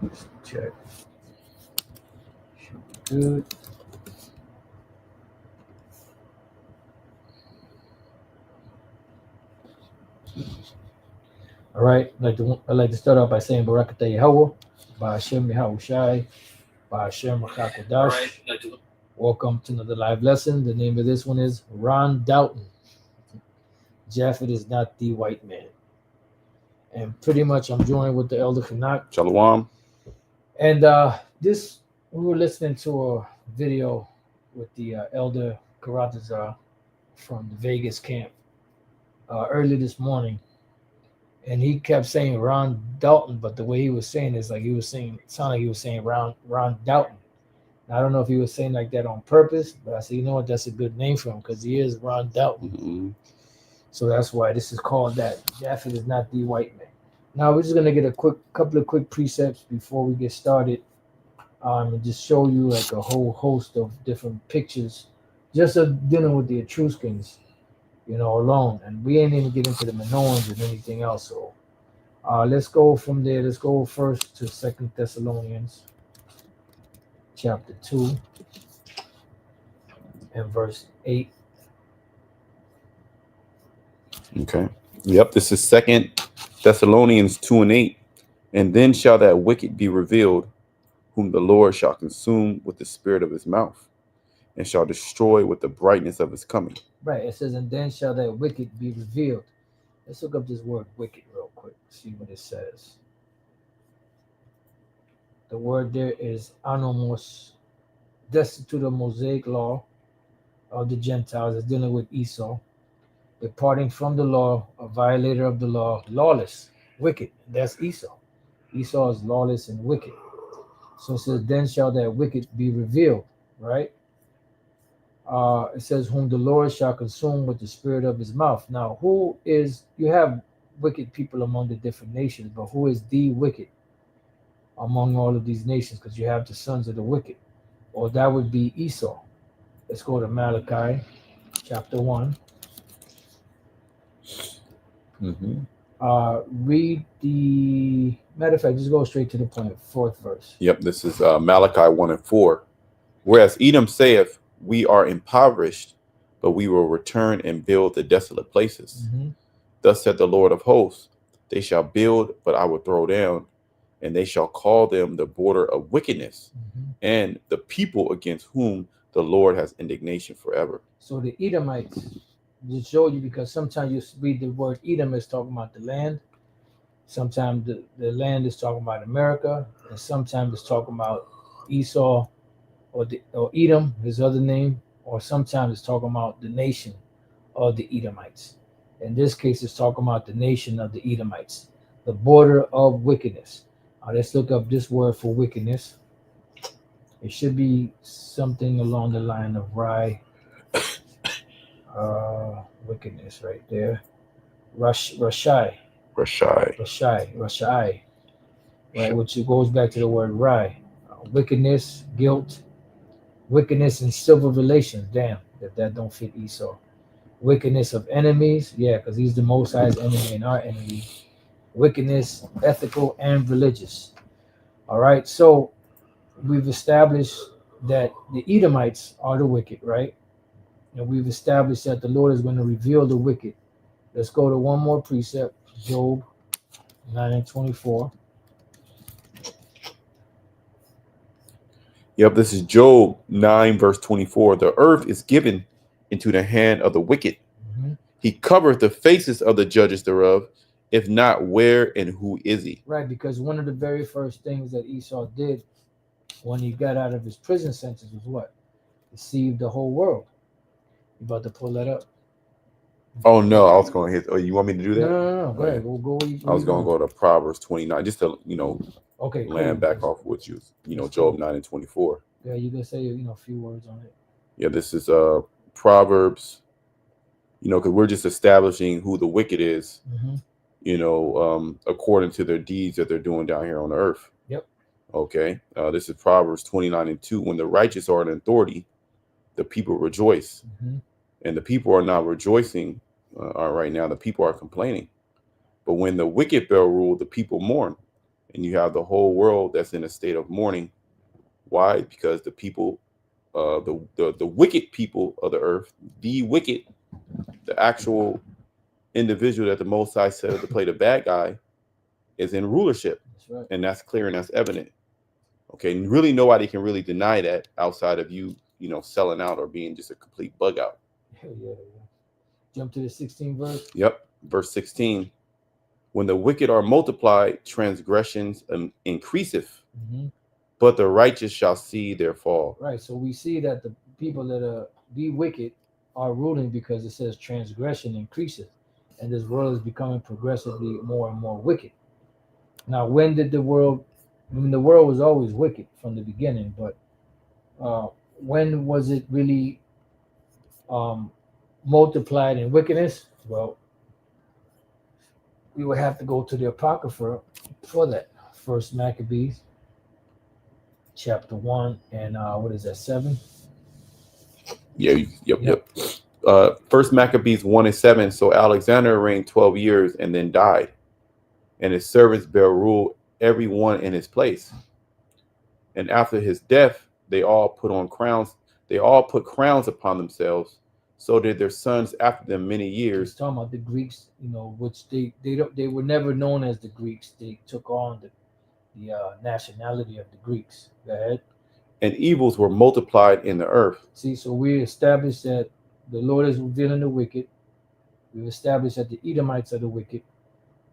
Let's check. Should be good. All right. I'd like to start off by saying Barakatah Yahweh, Ba'ashem Yahushai, Ba'ashem Rakakwadash. Welcome to another live lesson. The name of this one is Ron Doughton. Japheth is not the white man. And pretty much I'm joined with the Elder Kanak. Shalom. And we were listening to a video with the Elder Karatazar from the Vegas camp early this morning. And he kept saying Ron Dalton, but the way he was saying is like he was saying, it sounded like he was saying Ron Dalton. Now, I don't know if he was saying like that on purpose, but I said, you know what, that's a good name for him because he is Ron Dalton. Mm-hmm. So that's why this is called that. Japheth is not the white man. Now we're just gonna get a couple of quick precepts before we get started, and just show you like a whole host of different pictures, just of dealing with the Etruscans, alone. And we ain't even get into the Minoans and anything else. So let's go from there. Let's go first to 2 Thessalonians chapter 2 and verse 8. Okay. Yep. This is 2 Thessalonians 2 and 8. And then shall that wicked be revealed, whom the Lord shall consume with the spirit of his mouth, and shall destroy with the brightness of his coming. Right. It says, and then shall that wicked be revealed. Let's look up this word wicked real quick, see what it says. The word there is anomos, destitute of Mosaic law of the Gentiles. It's dealing with Esau, departing from the law, a violator of the law, lawless, wicked. That's Esau. Esau is lawless and wicked. So it says, then shall that wicked be revealed, right? It says, whom the Lord shall consume with the spirit of his mouth. Now, you have wicked people among the different nations, but who is the wicked among all of these nations? Because you have the sons of the wicked, or that would be Esau. Let's go to Malachi chapter 1. Mm-hmm. Read the, matter of fact, just go straight to the point, 4th verse. Yep. This is Malachi 1 and 4. Whereas Edom saith, we are impoverished, but we will return and build the desolate places. Mm-hmm. Thus said the Lord of hosts, they shall build, but I will throw down, and they shall call them the border of wickedness, and the people against whom the Lord has indignation forever. So the Edomites, to show you, because sometimes you read the word Edom is talking about the land, sometimes the land is talking about America, and sometimes it's talking about Esau or Edom, his other name, or sometimes it's talking about the nation of the Edomites. In this case, it's talking about the nation of the Edomites, the border of wickedness. Let's look up this word for wickedness. It should be something along the line of wickedness right there. Rashai. Right, which goes back to the word rai. Wickedness, guilt, wickedness in civil relations. Damn, that don't fit Esau. Wickedness of enemies, yeah, because he's the Most High's enemy and our enemy. Wickedness, ethical and religious. All right, so we've established that the Edomites are the wicked, right? And we've established that the Lord is going to reveal the wicked. Let's go to one more precept, Job 9 and 24. Yep, this is Job 9, verse 24. The earth is given into the hand of the wicked. Mm-hmm. He covereth the faces of the judges thereof. If not, where and who is he? Right, because one of the very first things that Esau did when he got out of his prison sentence was what? Deceive the whole world. You about to pull that up? Oh, no, I was going to hit. Oh, you want me to do that? No. Go ahead. We'll go. I was going to go to Proverbs 29, just to, okay, land back off what you, Job 9 and 24. Yeah, you can say, a few words on it. Yeah, this is Proverbs, because we're just establishing who the wicked is, according to their deeds that they're doing down here on the earth. Yep. Okay. This is Proverbs 29 and 2. When the righteous are in authority, the people rejoice. And the people are not rejoicing right now. The people are complaining. But when the wicked bear rule, the people mourn. and you have the whole world that's in a state of mourning. Why? Because the people, the wicked people of the earth, the wicked, the actual individual that the Most High said to play the bad guy, is in rulership. That's right. And that's clear and that's evident. Okay, and really nobody can really deny that outside of you, selling out or being just a complete bug out. Yeah. Jump to the 16th verse. Yep, verse 16. When the wicked are multiplied, transgressions increaseth, but the righteous shall see their fall. Right. So we see that the people that are be wicked are ruling because it says transgression increases, and this world is becoming progressively more and more wicked. Now, when did the world? I mean, the world was always wicked from the beginning, but when was it really multiplied in wickedness? Well, we would have to go to the Apocrypha for that. First Maccabees, chapter 1, and what is that, 7? Yep. First Maccabees 1:7. So Alexander reigned 12 years and then died, and his servants bare rule every one in his place. And after his death, they all put crowns upon themselves. So did their sons after them many years. He's talking about the Greeks, which they were never known as the Greeks. They took on the nationality of the Greeks. Go ahead. And evils were multiplied in the earth. See, so we established that the Lord is revealing the wicked. We've established that the Edomites are the wicked.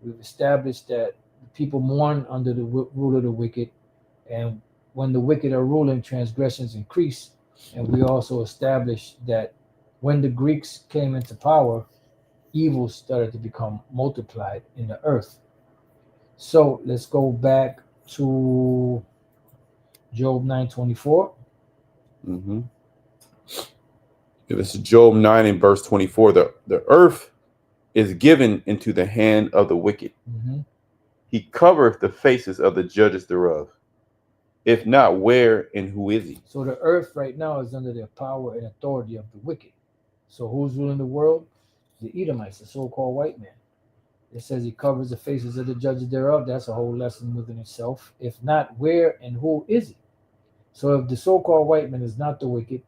We've established that the people mourn under the rule of the wicked. And when the wicked are ruling, transgressions increase. And we also established that when the Greeks came into power, evil started to become multiplied in the earth. So let's go back to Job 9:24. This is Job 9 and verse 24. The earth is given into the hand of the wicked. He covereth the faces of the judges thereof. If not, where and who is he? So the earth right now is under the power and authority of the wicked. So who's ruling the world? The Edomites, the so-called white man. It says he covers the faces of the judges thereof. That's a whole lesson within itself. If not, where and who is he? So if the so-called white man is not the wicked,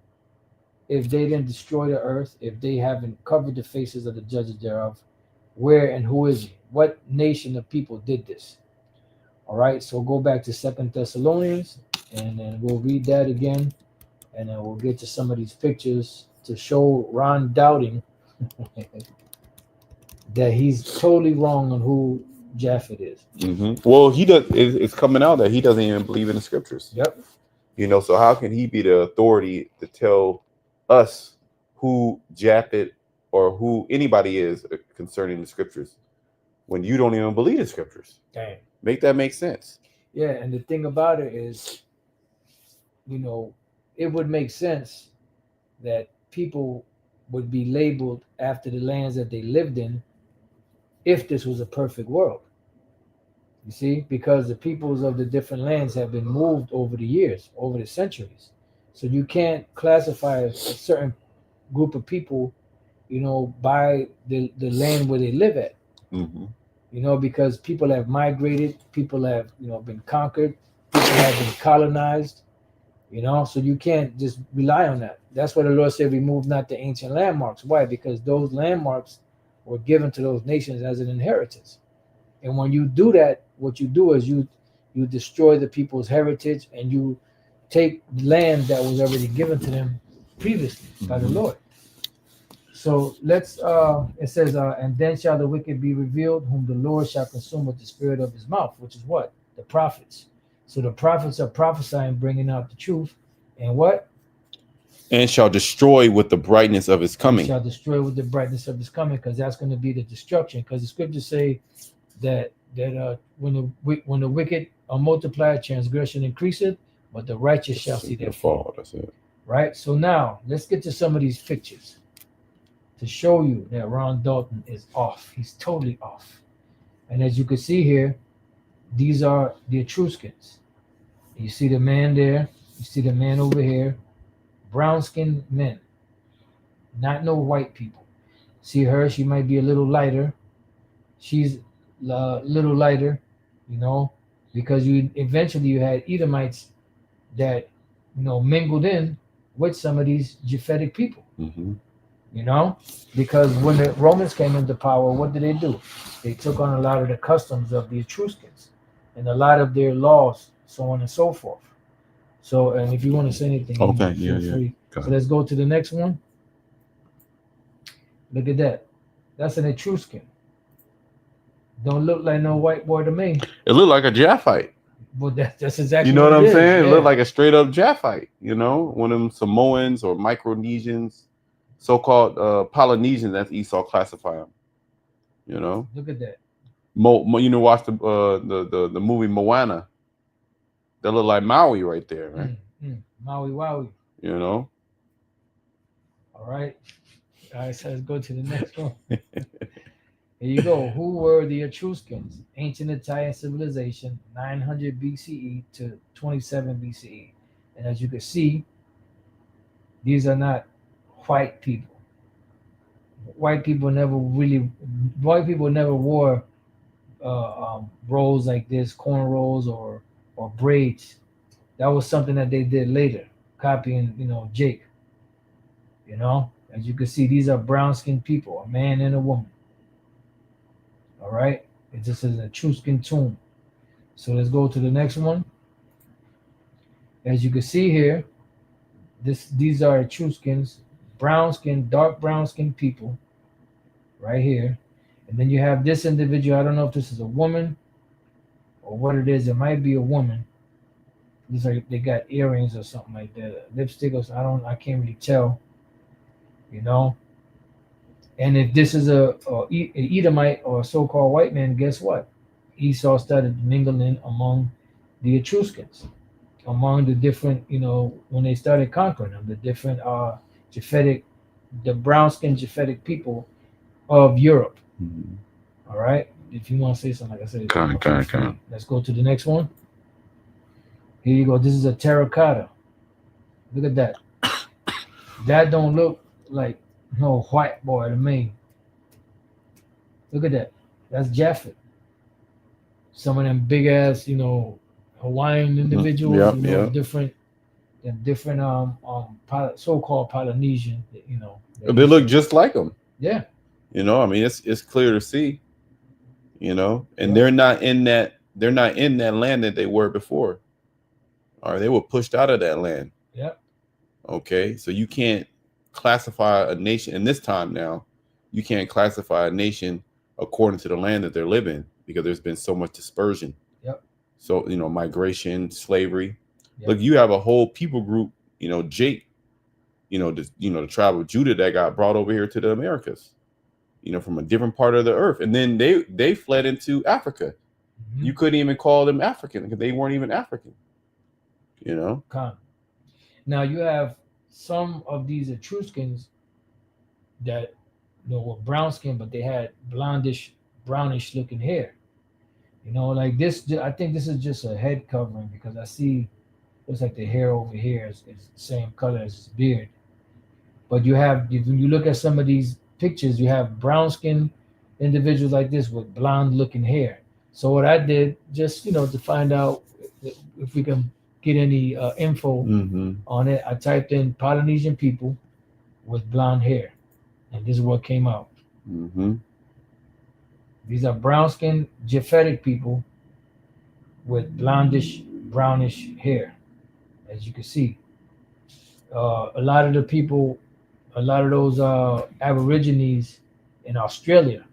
if they didn't destroy the earth, if they haven't covered the faces of the judges thereof, where and who is he? What nation of people did this? All right, so go back to 2 Thessalonians, and then we'll read that again, and then we'll get to some of these pictures to show Ron doubting that he's totally wrong on who Japheth is. Well, he does. It's coming out that he doesn't even believe in the scriptures. Yep. So how can he be the authority to tell us who Japheth or who anybody is concerning the scriptures when you don't even believe the scriptures? Dang. Make that make sense. Yeah, and the thing about it is, it would make sense that people would be labeled after the lands that they lived in if this was a perfect world. You see, because the peoples of the different lands have been moved over the years, over the centuries. So you can't classify a certain group of people, by the land where they live at. Because people have migrated, people have, been conquered, people have been colonized, so you can't just rely on that. That's why the Lord said, remove not the ancient landmarks. Why? Because those landmarks were given to those nations as an inheritance. And when you do that, what you do is you destroy the people's heritage, and you take land that was already given to them previously by the Lord. So let's, it says, and then shall the wicked be revealed, whom the Lord shall consume with the spirit of his mouth, which is what? The prophets. So the prophets are prophesying, bringing out the truth. And what? And shall destroy with the brightness of his coming. Shall destroy with the brightness of his coming, because that's going to be the destruction. Because the scriptures say that when the wicked are multiplied, transgression increaseth, but the righteous shall see their fall. That's it. Right? So now let's get to some of these pictures to show you that Ron Dalton is off. He's totally off. And as you can see here, these are the Etruscans. You see the man there. You see the man over here. Brown-skinned men. Not no white people. See her? She might be a little lighter. She's a little lighter, because you eventually you had Edomites that mingled in with some of these Japhetic people. Mm-hmm. You know, because when the Romans came into power, what did they do? They took on a lot of the customs of the Etruscans and a lot of their laws, so on and so forth. So, and if you want to say anything, Okay. Yeah. feel Yeah. free. So Got it. let's go to the next one. Look at that. That's an Etruscan. Don't look like no white boy to me. It looked like a Japhite. But that's You exactly know what what it I'm is. saying? It looked Yeah. like a straight up Japhite. You know, one of them Samoans or Micronesians, so-called Polynesians, as Esau classify them. You know, Look at that. watch the movie Moana. That look like Maui right there, right? Mm, Maui Wowie. You know. All right. All right. So let's go to the next one. Here you go. Who were the Etruscans? Ancient Italian civilization, 900 BCE to 27 BCE. And as you can see, these are not white people. White people never really, white people never wore rolls like this, corn rolls or braids. That was something that they did later, copying, Jake. As you can see, these are brown skinned people, a man and a woman. All right. This is an Etruscan tomb. So let's go to the next one. As you can see here, these are Etruscans, brown skin, dark brown skin people, right here. And then you have this individual. I don't know if this is a woman or what it is. It might be a woman. Looks like they got earrings or something like that. Lipstick or something. I can't really tell, you know. And if this is a Edomite or a so-called white man, guess what? Esau started mingling among the Etruscans, among the different, when they started conquering them, the different Japhetic, the brown skinned Japhetic people of Europe. Mhm. All right. If you want to say something, like I said, feel Kind. free. Let's go to the next one. Here you go. This is a terracotta. Look at that. That don't look like no white boy to me. Look at that. That's Japheth. Some of them big ass, Hawaiian individuals, Yep. Yep. different so-called Polynesian, that They look Esau. just like them. Yeah. You know, I mean, it's clear to see. You know, and Yep. they're not in that. They're not in that land that they were before. Or they were pushed out of that land. Yep. Okay, so you can't classify a nation in this time now. You can't classify a nation according to the land that they're living because there's been so much dispersion. Yep. So migration, slavery. Yep. Look, you have a whole people group. Jake. The tribe of Judah that got brought over here to the Americas. From a different part of the earth, and then they fled into Africa. Mhm. You couldn't even call them African because they weren't even African. Con. Now you have some of these Etruscans that were brown skinned, but they had blondish, brownish looking hair. Like this. I think this is just a head covering because I see looks like the hair over here is the same color as his beard. But you have, when you look at some of these pictures, you have brown skinned individuals like this with blonde looking hair. So what I did, just to find out if we can get any info Mm-hmm. on it, I typed in Polynesian people with blonde hair, and this is what came out. Mm-hmm. These are brown skinned Japhetic people with blondish, brownish hair, as you can see. A lot of the people, a lot of those Aborigines in Australia,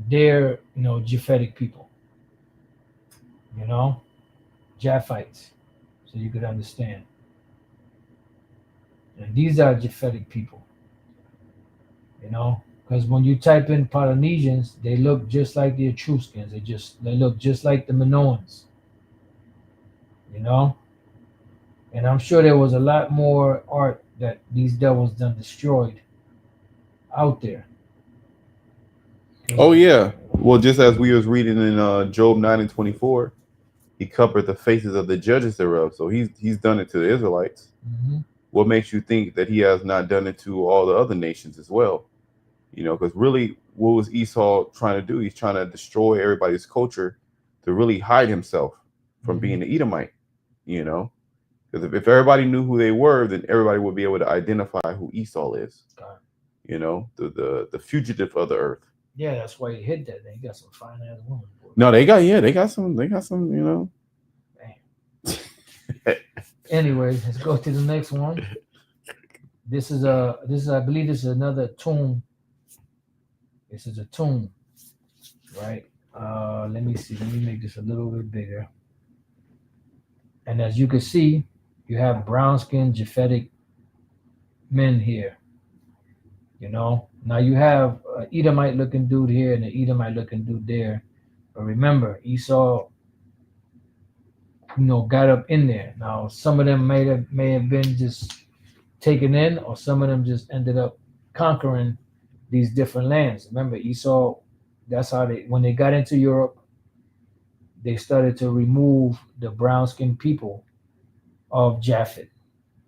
they're Japhetic people, you know, Japhites, so you could understand. And these are Japhetic people, because when you type in Polynesians, they look just like the Etruscans. They look just like the Minoans, you know. And I'm sure there was a lot more art that these devils done destroyed out there. 'Cause- Oh yeah. Well, just as we was reading in Job 9:24, he covered the faces of the judges thereof. So he's done it to the Israelites. Mhm. What makes you think that he has not done it to all the other nations as well? Because really, what was Esau trying to do? He's trying to destroy everybody's culture to really hide himself from being an Edomite, you know, because if everybody knew who they were, then everybody would be able to identify who Esau is, you know, the fugitive of the earth. Yeah, that's why he hid that. He got some fine ass women. No, they got some, you know. Anyway, let's go to the next one. This is I believe this is another tomb. This is a tomb, right? Let me see. Let me make this a little bit bigger. And as you can see, you have brown-skinned Japhetic men here. You know, now you have an Edomite-looking dude here and an Edomite-looking dude there. But remember, Esau, you know, got up in there. Now, some of them may have been just taken in, or some of them just ended up conquering these different lands. Remember, Esau, that's how when they got into Europe, they started to remove the brown-skinned people of Japheth.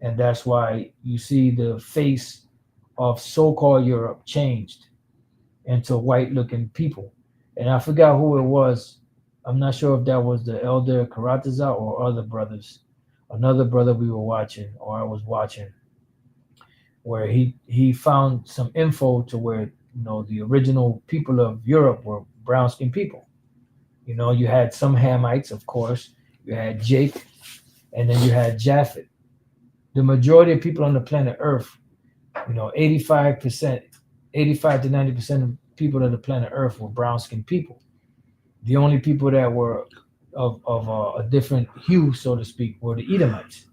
And that's why you see the face of so-called Europe changed into white-looking people. And I forgot who it was. I'm not sure if that was the elder Karatazar or other brothers. Another brother we were watching, or I was watching, where he found some info to where, you know, the original people of Europe were brown-skinned people. You know, you had some Hamites, of course. You had Jake, and then you had Japheth. The majority of people on the planet Earth, you know, 85 to 90% of people on the planet Earth were brown-skinned people. The only people that were of a different hue, so to speak, were the Edomites.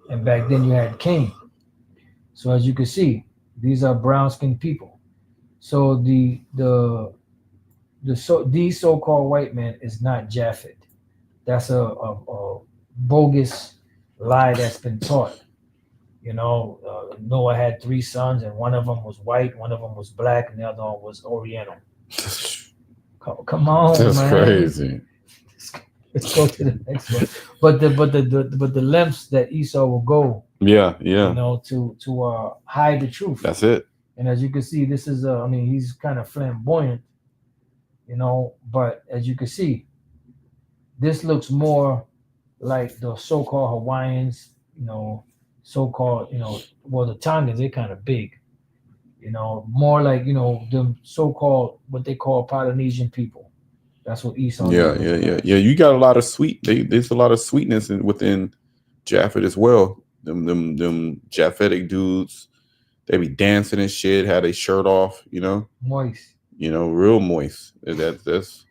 And back then you had Cain. So as you can see, these are brown-skinned people. So these so-called white men is not Japheth. That's a bogus lie that's been taught. You know, Noah had 3 sons, and one of them was white, one of them was black, and the other one was Oriental. Come on, that's man. crazy. Let's go to the next one. But the lengths that Esau will go, Yeah. you know, to hide the truth. That's it. And as you can see, this is I mean, he's kind of flamboyant, you know, but as you can see, this looks more like the so-called Hawaiians, you know, so-called, you know, well, the Tongans, they're kind of big, you know, more like, you know, the so-called, what they call Polynesian people. That's what Esau Yeah. You got a lot of there's a lot of sweetness within Japheth as well. Them Japhetic dudes, they be dancing and shit, had a shirt off, you know. Moist. You know, real moist. That's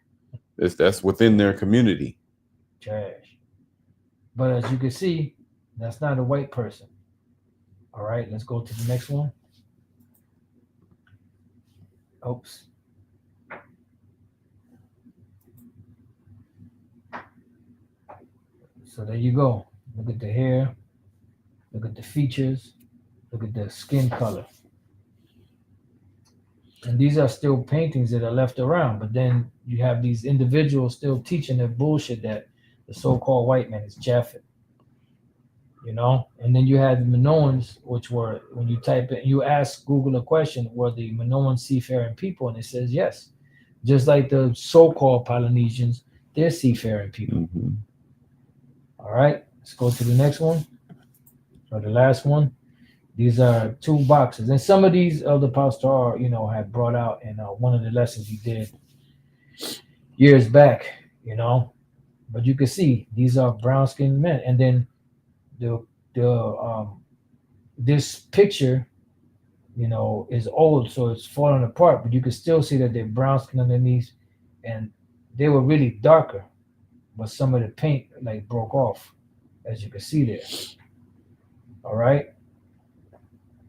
within their community. Trash. But as you can see, that's not a white person. All right, let's go to the next one. Oops. So there you go. Look at the hair. Look at the features. Look at the skin color. And these are still paintings that are left around. But then you have these individuals still teaching their bullshit that the so-called white man is Japheth. You know? And then you had the Minoans, which were, when you type it, you ask Google a question, were the Minoan seafaring people? And it says yes. Just like the so-called Polynesians, they're seafaring people. Mm-hmm. All right, let's go to the next one, or the last one. These are 2 boxes, and some of these Elder Pastor, you know, had brought out in one of the lessons he did years back, you know. But you can see these are brown-skinned men, and then this picture, you know, is old, so it's falling apart. But you can still see that they're brown-skinned underneath, and they were really darker. But some of the paint like broke off, as you can see there. All right.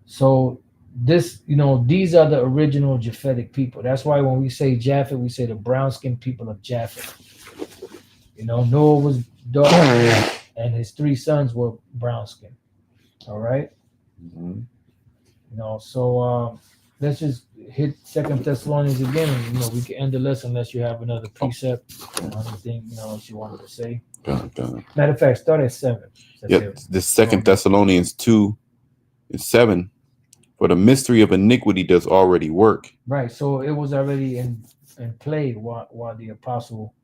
So this, you know, these are the original Japhetic people. That's why when we say Japheth, we say the brown-skinned people of Japheth. You know, Noah was dark, and his 3 sons were brown-skinned. All right. Mm-hmm. You know, so let's just hit 2 Thessalonians again, and you know, we can end the lesson unless you have another precept or anything, you know, else you wanted to say. Done. Matter of fact, start at 7. Yep. The 2 Thessalonians 2:7. For the mystery of iniquity does already work. Right. So it was already in play while the apostle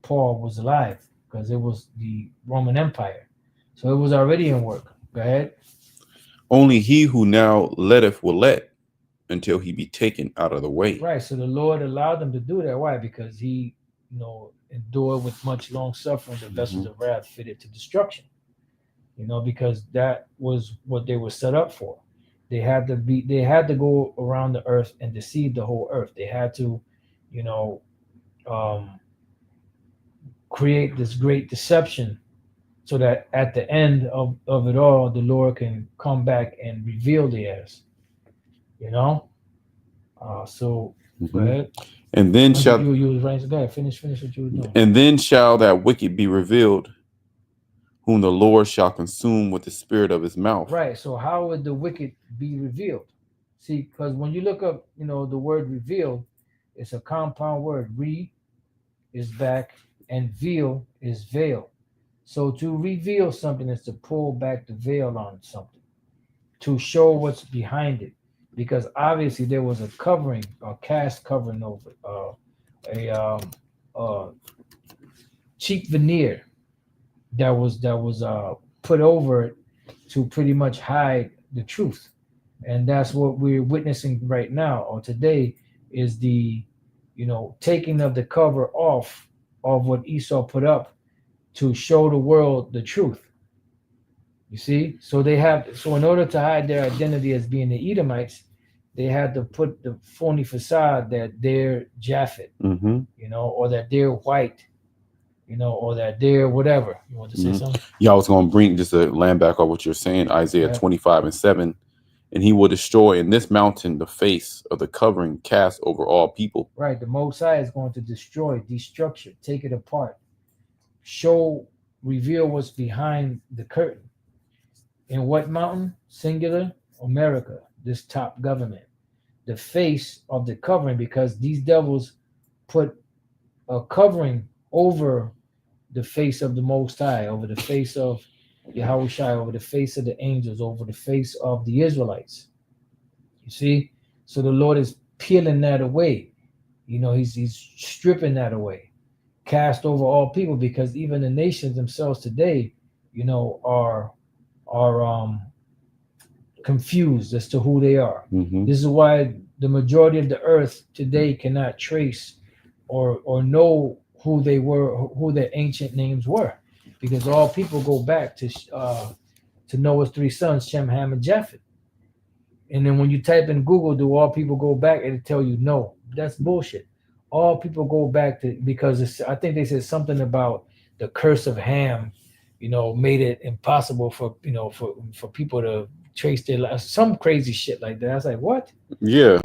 Paul was alive, because it was the Roman Empire. So it was already in work. Go ahead. Only he who now letteth will let until he be taken out of the way. Right. So the Lord allowed them to do that. Why? Because he, endured with much long suffering the vessels of wrath fitted to destruction. Because that was what they were set up for. They had to go around the earth and deceive the whole earth. They had to, you know, um, create this great deception, so that at the end of it all, the Lord can come back and reveal the ass. You know. So go Mhm. ahead. And then You, shall you was right. Go ahead. Finish what you were doing. and then shall that wicked be revealed, whom the Lord shall consume with the spirit of his mouth. Right. So how would the wicked be revealed? See, because when you look up, the word reveal, it's a compound word. Re is back, and veil is veil. So to reveal something is to pull back the veil on something, to show what's behind it. Because obviously there was a covering, a cast covering over a uh, cheap veneer that was put over it to pretty much hide the truth. And that's what we're witnessing right now or today, is the taking of the cover off of what Esau put up to show the world the truth. You see, so in order to hide their identity as being the Edomites, they had to put the phony facade that they're Japheth, Mm-hmm. or that they're white, or that they're whatever. You want to say something? Yeah, I was going to bring just a land back on what you're saying, Isaiah 25:7. And he will destroy in this mountain the face of the covering cast over all people. Right. The Most High is going to destroy, destructure, take it apart, show, reveal what's behind the curtain. In what mountain? Singular, America, this top government. The face of the covering, because these devils put a covering over the face of the Most High, over the face of Yahweh Shai, over the face of the angels, over the face of the Israelites. You see? So the Lord is peeling that away. He's stripping that away, cast over all people, because even the nations themselves today, are confused as to who they are. Mm-hmm. This is why the majority of the earth today cannot trace or know who they were, who their ancient names were, because all people go back to Noah's three sons, Shem, Ham, and Japheth. And then when you type in Google, do all people go back? It'll tell you no. That's bullshit. All people go back to, because I think they said something about the curse of Ham, made it impossible for people to trace their lives. Some crazy shit like that. I was like, what? Yeah.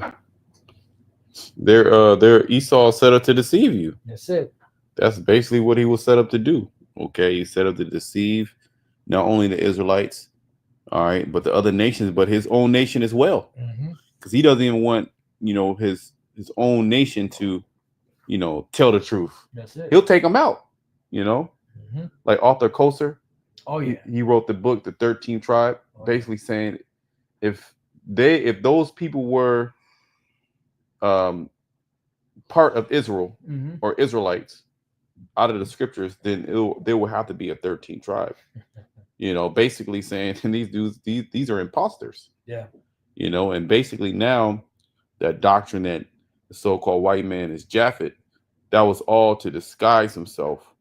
They're Esau set up to deceive you. That's it. That's basically what he was set up to do. Okay, he's set up to deceive not only the Israelites, all right, but the other nations, but his own nation as well. Because he doesn't even want, his own nation to, tell the truth. That's it. He'll take them out, like Arthur Koser. Oh yeah. He wrote the book, The 13th Tribe, basically saying if those people were part of Israel or Israelites out of the scriptures, then there will have to be a 13th tribe. Basically saying these dudes, these are imposters. Yeah. And basically now that doctrine that the so-called white man is Japheth, that was all to disguise himself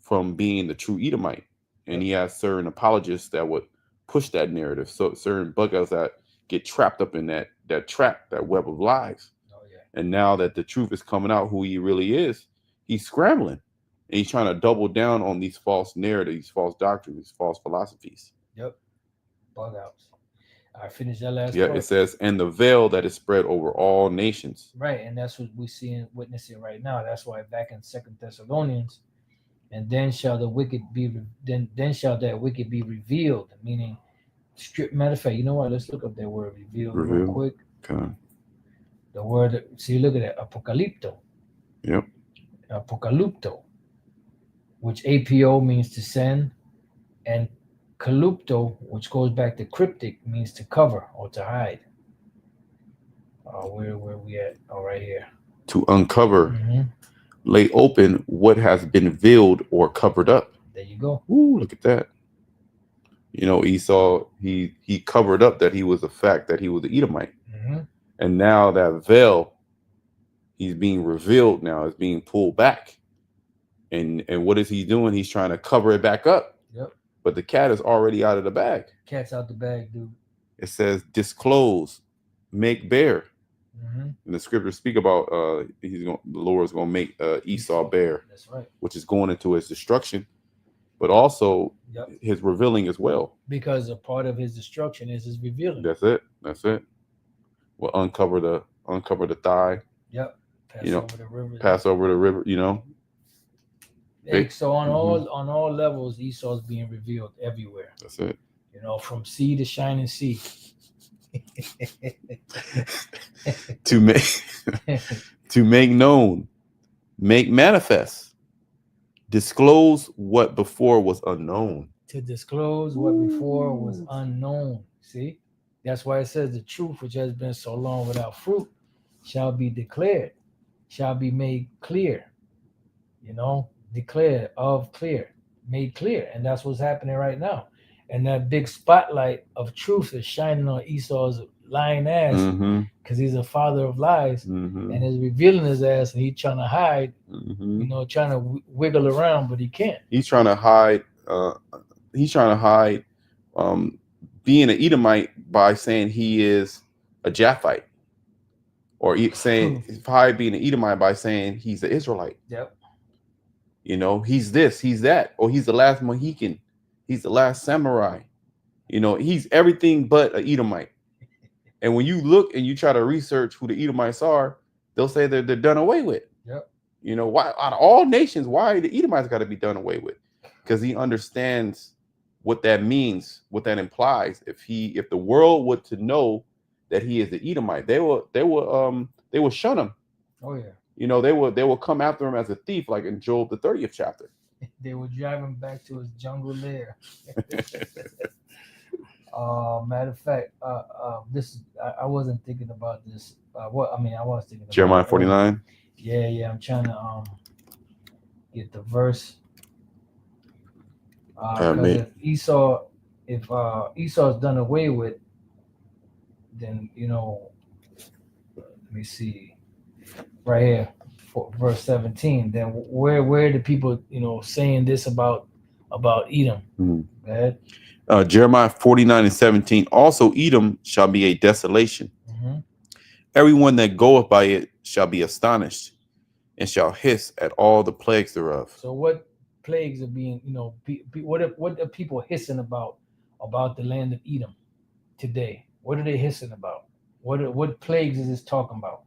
from being the true Edomite. And he has certain apologists that would push that narrative. So certain buggers that get trapped up in that trap, that web of lies. Oh yeah. And now that the truth is coming out, who he really is, he's scrambling. And he's trying to double down on these false narratives, these false doctrines, these false philosophies. Yep. Bug outs. I finished that last Yeah, part. it says, and the veil that is spread over all nations. Right, and that's what we see and witnessing right now. That's why back in Second Thessalonians, and then shall the wicked be then shall that wicked be revealed, meaning strip. Matter of fact, you know what? Let's look up that word revealed real quick. Okay. The word, see, look at that, apocalypto. Yep. Apocalypto, which APO means to send, and calypto, which goes back to cryptic, means to cover or to hide. Where we at? Oh, right here. To uncover lay open what has been veiled or covered up. There you go. Ooh, look at that. You know, Esau, he covered up that he was the fact that he was the Edomite. Mm-hmm. And now that veil, he's being revealed now, is being pulled back. And what is he doing? He's trying to cover it back up. Yep. But the cat is already out of the bag. Cat's out the bag, dude. It says disclose, make bare. Mm-hmm. And the scriptures speak about the Lord is going to make Esau bare. That's right. Which is going into his destruction, but also Yep. his revealing as well. Because a part of his destruction is his revealing. That's it. That's it. We'll uncover the thigh. Yep. Pass over the river. Pass over the river. You know. So on all levels, Esau's being revealed everywhere. That's it. You know, from sea to shining sea. to make known, make manifest, disclose what before was unknown. To disclose what before was unknown. See, that's why it says the truth, which has been so long without fruit, shall be declared, shall be made clear. You know, declared of clear, made clear, and that's what's happening right now. And that big spotlight of truth is shining on Esau's lying ass because he's a father of lies, and is revealing his ass, and he's trying to hide, you know, trying to wiggle around, but he can't. He's trying to hide. Being an Edomite by saying he is a Japheth, or saying hide being an Edomite by saying he's an Israelite. Yep. You know, he's this, he's that, or he's the last Mohican, he's the last samurai. You know, he's everything but an Edomite. And when you look and you try to research who the Edomites are, they'll say they're done away with. Yep. You know, why out of all nations, why the Edomites got to be done away with? Because he understands what that means, what that implies. If the world were to know that he is the Edomite, they will shun him. Oh yeah. You know, they will come after him as a thief, like in Job the 30th chapter. They will drive him back to his jungle lair. Matter of fact, I wasn't thinking about this. I was thinking about Jeremiah 49. Yeah, I'm trying to get the verse. Because if Esau's done away with, then, you know, let me see, right here, verse 17. Then where are the people, you know, saying this about Edom? Go ahead. Jeremiah 49:17. Also, Edom shall be a desolation. Everyone that goeth by it shall be astonished, and shall hiss at all the plagues thereof. So what plagues are being, you know, what are people hissing about the land of Edom today? What are they hissing about? What plagues is this talking about?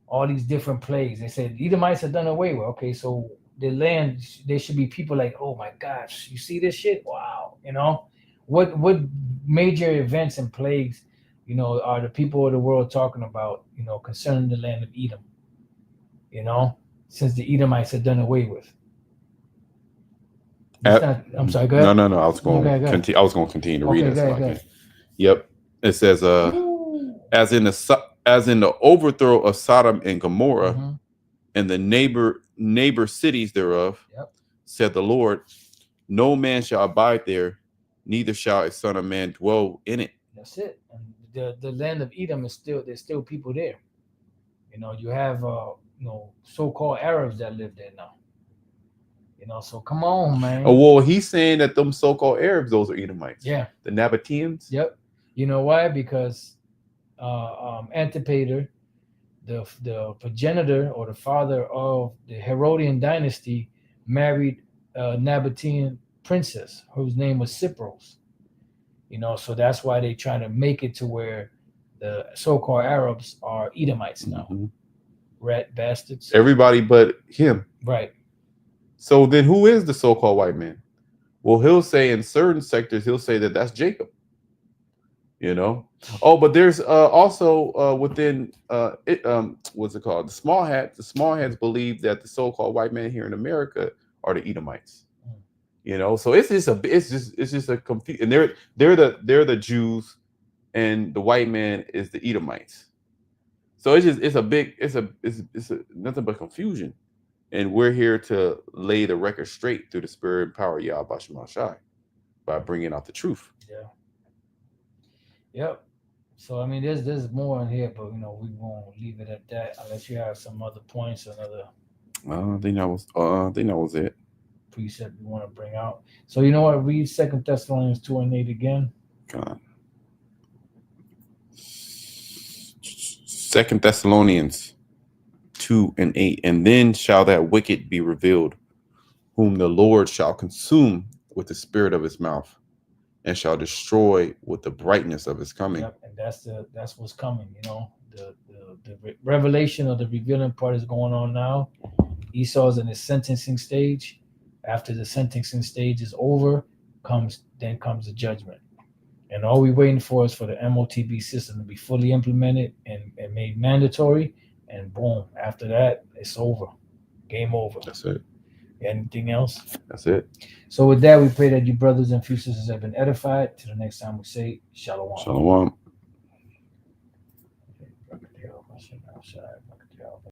All these different plagues. They said Edomites are done away with. Okay, so the land, there should be people like, oh my gosh, you see this shit? Wow, you know, what major events and plagues, you know, are the people of the world talking about, you know, concerning the land of Edom? You know, since the Edomites are done away with. I'm sorry. Go ahead. No. I was going to continue. I was going to continue to read this. Yep. It says, as in the overthrow of Sodom and Gomorrah, and the neighbor cities thereof, said the Lord, no man shall abide there, neither shall a son of man dwell in it. That's it. And the land of Edom there's still people there. You know, you have you know, so-called Arabs that live there now. You know, so come on, man. Oh, well, he's saying that them so-called Arabs, those are Edomites. Yeah. The Nabateans. Yep. You know why? Because Antipater, the progenitor or the father of the Herodian dynasty, married a Nabatean princess whose name was Cypros. You know, so that's why they try to make it to where the so-called Arabs are Edomites now. Rat bastards. Everybody but him. Right. So then who is the so-called white man? Well, he'll say in certain sectors, he'll say that that's Jacob. You know? Oh, but there's also within what's it called? The small hats. The small hats believe that the so-called white man here in America are the Edomites. You know, so it's just a confuse, and they're the Jews, and the white man is the Edomites. So it's nothing but confusion. And we're here to lay the record straight through the spirit and power of Yahweh Shai by bringing out the truth. Yeah. Yep. So I mean, there's more in here, but we won't leave it at that unless you have some other points, another I think that was it. precept you want to bring out. So you know what? Read 2 Thessalonians 2:8 again. God. 2 Thessalonians 2:8. And then shall that wicked be revealed, whom the Lord shall consume with the spirit of his mouth, and shall destroy with the brightness of his coming. Yep, and that's what's coming. The revelation of the revealing part is going on now. Esau's in his sentencing stage. After the sentencing stage is over, comes the judgment. And all we're waiting for is for the MOTB system to be fully implemented and made mandatory. And boom, after that, it's over. Game over. That's it. Anything else? That's it. So with that, we pray that you brothers and sisters have been edified. Till the next time we say Shalom. Shalom.